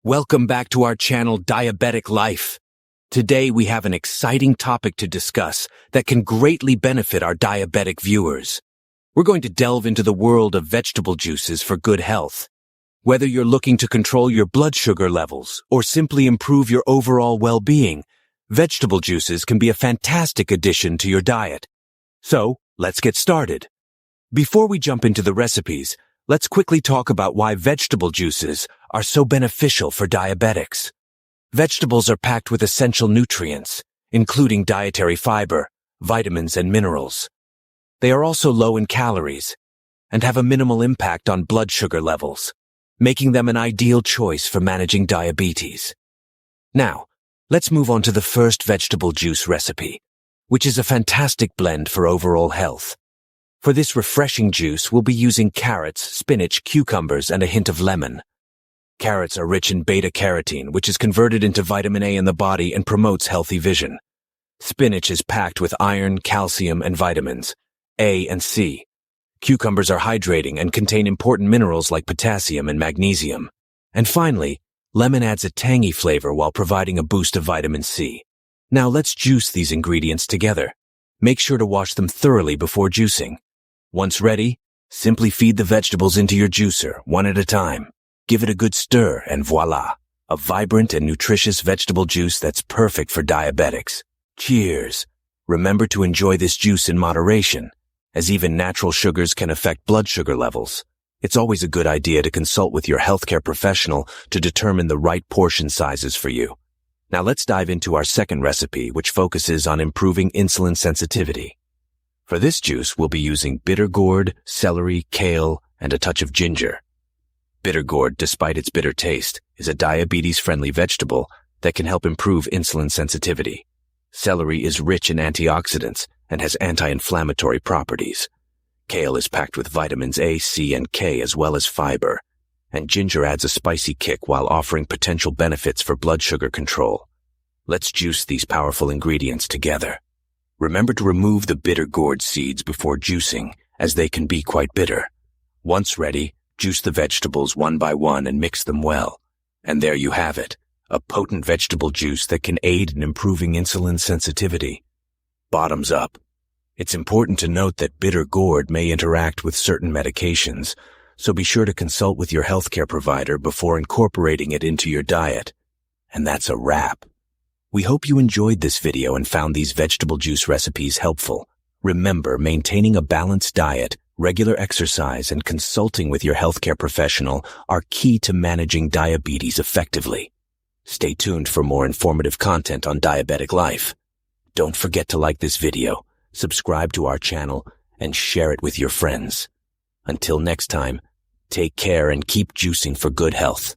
Welcome back to our channel, Diabetic Life. Today we have an exciting topic to discuss that can greatly benefit our diabetic viewers. We're going to delve into the world of vegetable juices for good health. Whether you're looking to control your blood sugar levels or simply improve your overall well-being, vegetable juices can be a fantastic addition to your diet. So, let's get started. Before we jump into the recipes, let's quickly talk about why vegetable juices are so beneficial for diabetics. Vegetables are packed with essential nutrients, including dietary fiber, vitamins, and minerals. They are also low in calories and have a minimal impact on blood sugar levels, making them an ideal choice for managing diabetes. Now, let's move on to the first vegetable juice recipe, which is a fantastic blend for overall health. For this refreshing juice, we'll be using carrots, spinach, cucumbers, and a hint of lemon. Carrots are rich in beta-carotene, which is converted into vitamin A in the body and promotes healthy vision. Spinach is packed with iron, calcium, and vitamins A and C. Cucumbers are hydrating and contain important minerals like potassium and magnesium. And finally, lemon adds a tangy flavor while providing a boost of vitamin C. Now let's juice these ingredients together. Make sure to wash them thoroughly before juicing. Once ready, simply feed the vegetables into your juicer, one at a time. Give it a good stir and voila, a vibrant and nutritious vegetable juice that's perfect for diabetics. Cheers! Remember to enjoy this juice in moderation, as even natural sugars can affect blood sugar levels. It's always a good idea to consult with your healthcare professional to determine the right portion sizes for you. Now let's dive into our second recipe, which focuses on improving insulin sensitivity. For this juice, we'll be using bitter gourd, celery, kale, and a touch of ginger. Bitter gourd, despite its bitter taste, is a diabetes-friendly vegetable that can help improve insulin sensitivity. Celery is rich in antioxidants and has anti-inflammatory properties. Kale is packed with vitamins A, C, and K as well as fiber. And ginger adds a spicy kick while offering potential benefits for blood sugar control. Let's juice these powerful ingredients together. Remember to remove the bitter gourd seeds before juicing, as they can be quite bitter. Once ready, juice the vegetables one by one and mix them well. And there you have it, a potent vegetable juice that can aid in improving insulin sensitivity. Bottoms up. It's important to note that bitter gourd may interact with certain medications, so be sure to consult with your healthcare provider before incorporating it into your diet. And that's a wrap. We hope you enjoyed this video and found these vegetable juice recipes helpful. Remember, maintaining a balanced diet, regular exercise, and consulting with your healthcare professional are key to managing diabetes effectively. Stay tuned for more informative content on Diabetic Life. Don't forget to like this video, subscribe to our channel, and share it with your friends. Until next time, take care and keep juicing for good health.